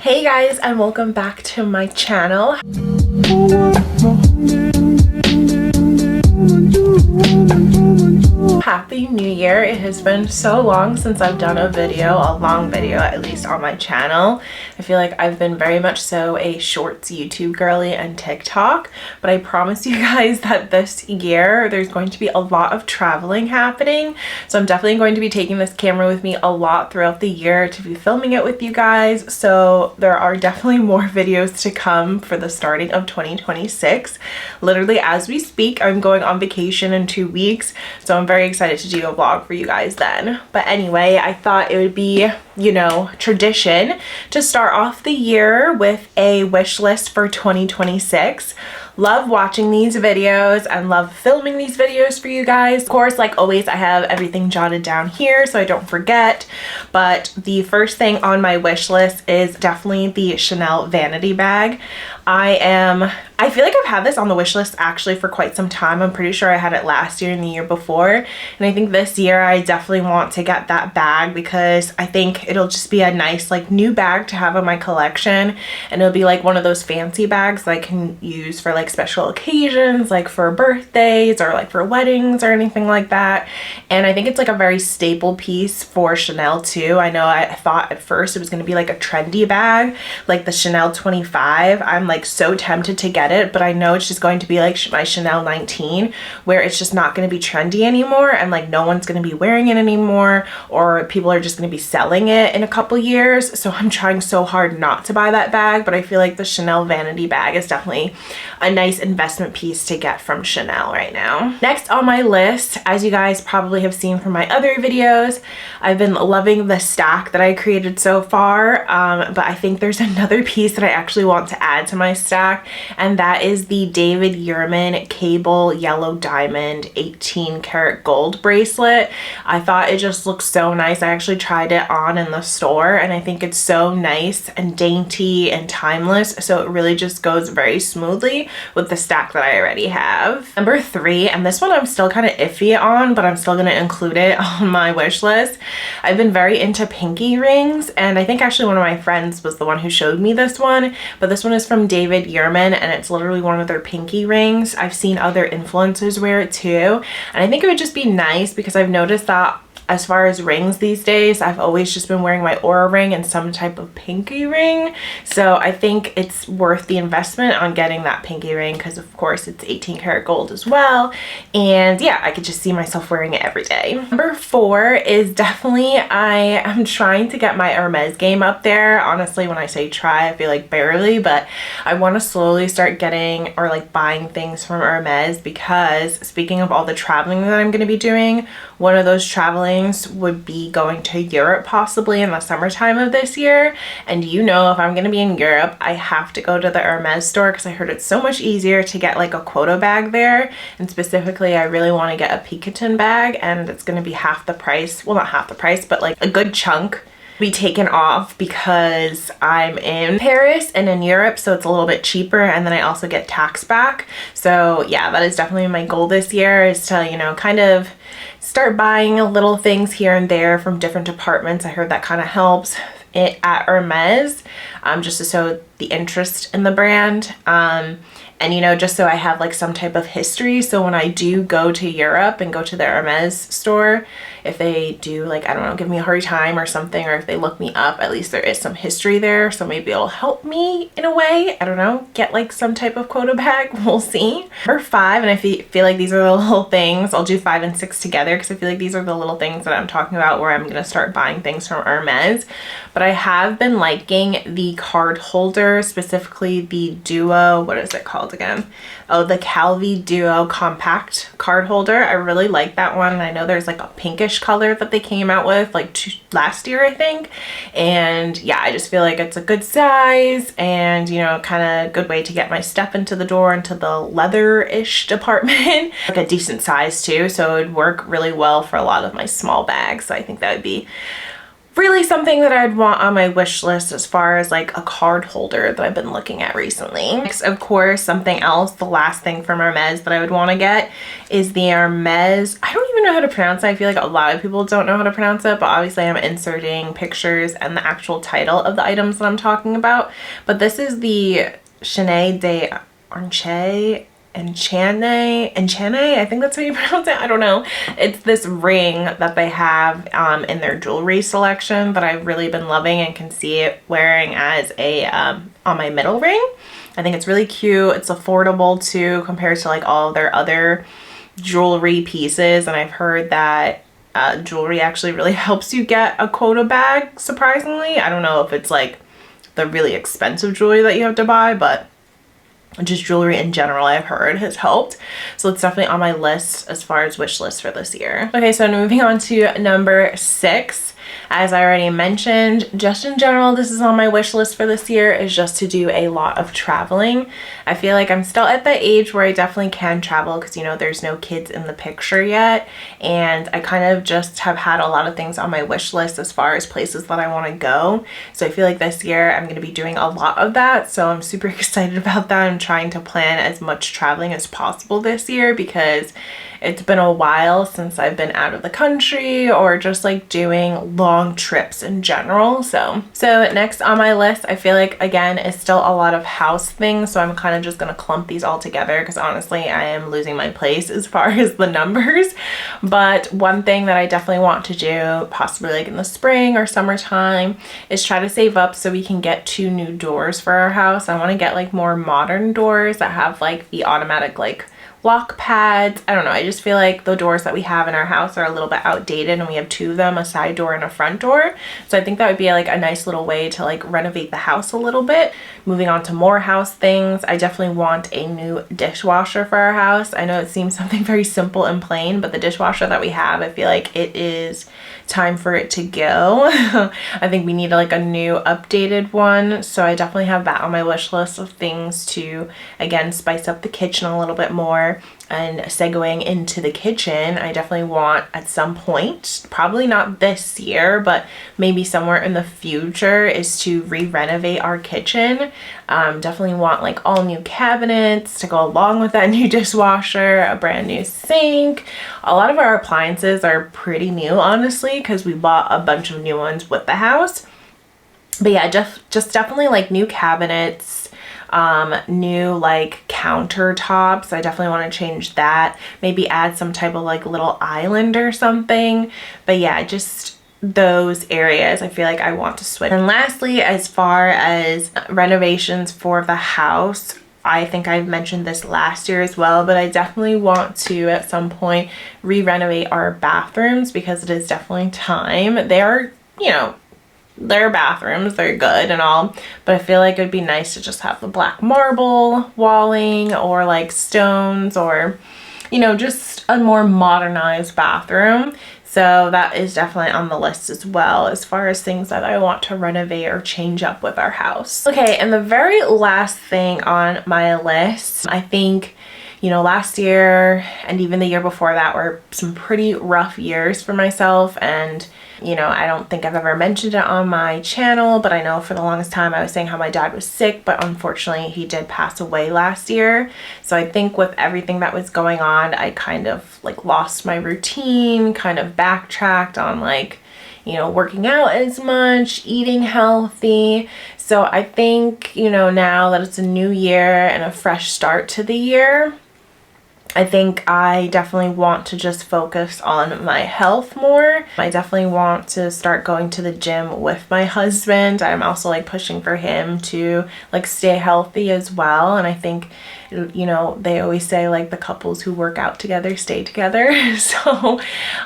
Hey guys, and welcome back to my channel. Happy New Year. It has been so long since I've done a long video at least on my channel. I feel like I've been very much so a shorts YouTube girly and TikTok, but I promise you guys that this year there's going to be a lot of traveling happening. So I'm definitely going to be taking this camera with me a lot throughout the year to be filming it with you guys. So there are definitely more videos to come for the starting of 2026. Literally as we speak, I'm going on vacation in 2 weeks. So I'm very excited to do a vlog for you guys then. But anyway, I thought it would be, you know, tradition to start off the year with a wish list for 2026. Love watching these videos and love filming these videos for you guys. Of course, like always, I have everything jotted down here so I don't forget. But the first thing on my wish list is definitely the Chanel vanity bag. I feel like I've had this on the wish list actually for quite some time. I'm pretty sure I had it last year and the year before. And I think this year I definitely want to get that bag because I think it'll just be a nice like new bag to have in my collection. And it'll be like one of those fancy bags that I can use for like special occasions, like for birthdays or like for weddings or anything like that. And I think it's like a very staple piece for Chanel too. I know I thought at first it was going to be like a trendy bag, like the Chanel 25. I'm like so tempted to get it, but I know it's just going to be like my Chanel 19 where it's just not going to be trendy anymore and like no one's going to be wearing it anymore, or people are just going to be selling it in a couple years. So I'm trying so hard not to buy that bag, but I feel like the Chanel vanity bag is definitely a nice investment piece to get from Chanel right now. Next on my list, as you guys probably have seen from my other videos, I've been loving the stack that I created so far, but I think there's another piece that I actually want to add to my stack, and that is the David Yurman cable yellow diamond 18 karat gold bracelet. I thought it just looks so nice. I actually tried it on in the store and I think it's so nice and dainty and timeless, so it really just goes very smoothly with the stack that I already have. Number 3, and this one I'm still kind of iffy on, but I'm still going to include it on my wish list. I've been very into pinky rings, and I think actually one of my friends was the one who showed me this one, but this one is from David Yurman and it's literally one of their pinky rings. I've seen other influencers wear it too, and I think it would just be nice because I've noticed that as far as rings these days, I've always just been wearing my Aura ring and some type of pinky ring. So I think it's worth the investment on getting that pinky ring because of course it's 18 karat gold as well. And yeah, I could just see myself wearing it every day. Number 4 is definitely, I am trying to get my Hermes game up there. Honestly, when I say try, I feel like barely, but I want to slowly start getting or like buying things from Hermes because speaking of all the traveling that I'm going to be doing, one of those traveling would be going to Europe possibly in the summertime of this year. And you know, if I'm going to be in Europe, I have to go to the Hermes store because I heard it's so much easier to get like a quota bag there. And specifically, I really want to get a Picotin bag and it's going to be half the price. Well, not half the price, but like a good chunk be taken off because I'm in Paris and in Europe, so it's a little bit cheaper, and then I also get tax back. So yeah, that is definitely my goal this year, is to, you know, kind of start buying little things here and there from different departments. I heard that kind of helps it at Hermes, just to show the interest in the brand. And, you know, just so I have like some type of history. So when I do go to Europe and go to the Hermes store, if they do like, I don't know, give me a hard time or something, or if they look me up, at least there is some history there. So maybe it'll help me in a way. I don't know, get like some type of quota bag. We'll see. Number 5, and I feel like these are the little things. I'll do 5 and 6 together because I feel like these are the little things that I'm talking about where I'm going to start buying things from Hermes. But I have been liking the card holder, specifically the Duo, what is it called again? Oh, the Calvi Duo compact card holder. I really like that one. I know there's like a pinkish color that they came out with like last year, I think. And yeah, I just feel like it's a good size and, you know, kind of good way to get my step into the door, into the leather-ish department. Like a decent size too, so it would work really well for a lot of my small bags. So I think that would be really something that I'd want on my wish list as far as like a card holder that I've been looking at recently. Next, of course, something else, the last thing from Hermes that I would want to get is the Hermes, I don't even know how to pronounce it. I feel like a lot of people don't know how to pronounce it, but obviously I'm inserting pictures and the actual title of the items that I'm talking about. But this is the Chenet de Enchane, I think that's how you pronounce it. I don't know. It's this ring that they have in their jewelry selection that I've really been loving and can see it wearing as a on my middle ring. I think it's really cute. It's affordable too compared to like all of their other jewelry pieces, and I've heard that jewelry actually really helps you get a quota bag, surprisingly. I don't know if it's like the really expensive jewelry that you have to buy, but just jewelry in general I've heard has helped. So it's definitely on my list as far as wish list for this year. Okay, so moving on to number 6. As I already mentioned, just in general, this is on my wish list for this year, is just to do a lot of traveling. I feel like I'm still at the age where I definitely can travel because, you know, there's no kids in the picture yet. And I kind of just have had a lot of things on my wish list as far as places that I want to go. So I feel like this year I'm going to be doing a lot of that. So I'm super excited about that. I'm trying to plan as much traveling as possible this year because it's been a while since I've been out of the country or just like doing long trips in general. So next on my list, I feel like again is still a lot of house things. So I'm kind of just gonna clump these all together because honestly I am losing my place as far as the numbers. But one thing that I definitely want to do, possibly like in the spring or summertime, is try to save up so we can get 2 new doors for our house. I want to get like more modern doors that have like the automatic like lock pads. I don't know, I just feel like the doors that we have in our house are a little bit outdated, and we have 2 of them, a side door and a front door. So I think that would be like a nice little way to like renovate the house a little bit. Moving on to more house things, I definitely want a new dishwasher for our house. I know it seems something very simple and plain, but the dishwasher that we have, I feel like it is time for it to go. I think we need like a new updated one. So I definitely have that on my wish list of things to, again, spice up the kitchen a little bit more. And segueing into the kitchen, I definitely want at some point, probably not this year, but maybe somewhere in the future, is to re-renovate our kitchen. Definitely want like all new cabinets to go along with that new dishwasher, a brand new sink. A lot of our appliances are pretty new, honestly, because we bought a bunch of new ones with the house. But yeah, just definitely like new cabinets, new like countertops. I definitely want to change that, maybe add some type of like little island or something. But yeah, just those areas I feel like I want to switch. And lastly, as far as renovations for the house, I think I've mentioned this last year as well, but I definitely want to at some point re-renovate our bathrooms because it is definitely time. They are, you know, they're bathrooms, they're good and all, but I feel like it would be nice to just have the black marble walling or like stones, or, you know, just a more modernized bathroom. So that is definitely on the list as well as far as things that I want to renovate or change up with our house. Okay, and the very last thing on my list, I think, you know, last year and even the year before that were some pretty rough years for myself. And, you know, I don't think I've ever mentioned it on my channel, but I know for the longest time I was saying how my dad was sick, but unfortunately he did pass away last year. So I think with everything that was going on, I kind of like lost my routine, kind of backtracked on like, you know, working out as much, eating healthy. So I think, you know, now that it's a new year and a fresh start to the year, I think I definitely want to just focus on my health more. I definitely want to start going to the gym with my husband. I'm also like pushing for him to like stay healthy as well. And I think, you know, they always say like the couples who work out together stay together. So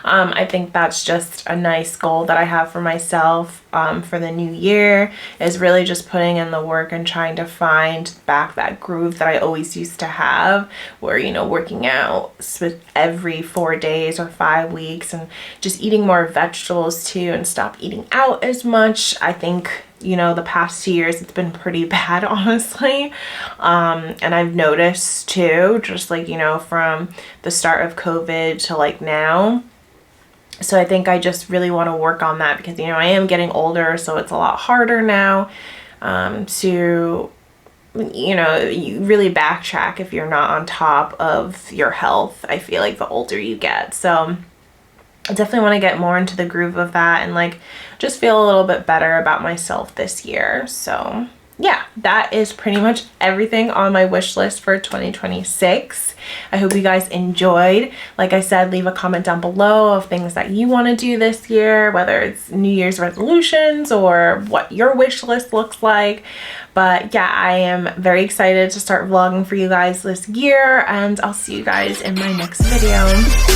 I think that's just a nice goal that I have for myself for the new year, is really just putting in the work and trying to find back that groove that I always used to have, where, you know, working out every 4 days or 5 weeks and just eating more vegetables too, and stop eating out as much. I think, you know, the past 2 years it's been pretty bad, honestly. And I've noticed too, just like, you know, from the start of COVID to like now, So I think I just really want to work on that because, you know, I am getting older, so it's a lot harder now to, you know, you really backtrack if you're not on top of your health. I feel like the older you get. So I definitely want to get more into the groove of that and like just feel a little bit better about myself this year. So yeah, that is pretty much everything on my wish list for 2026. I hope you guys enjoyed. Like I said, leave a comment down below of things that you want to do this year, whether it's New Year's resolutions or what your wish list looks like. But yeah, I am very excited to start vlogging for you guys this year, and I'll see you guys in my next video.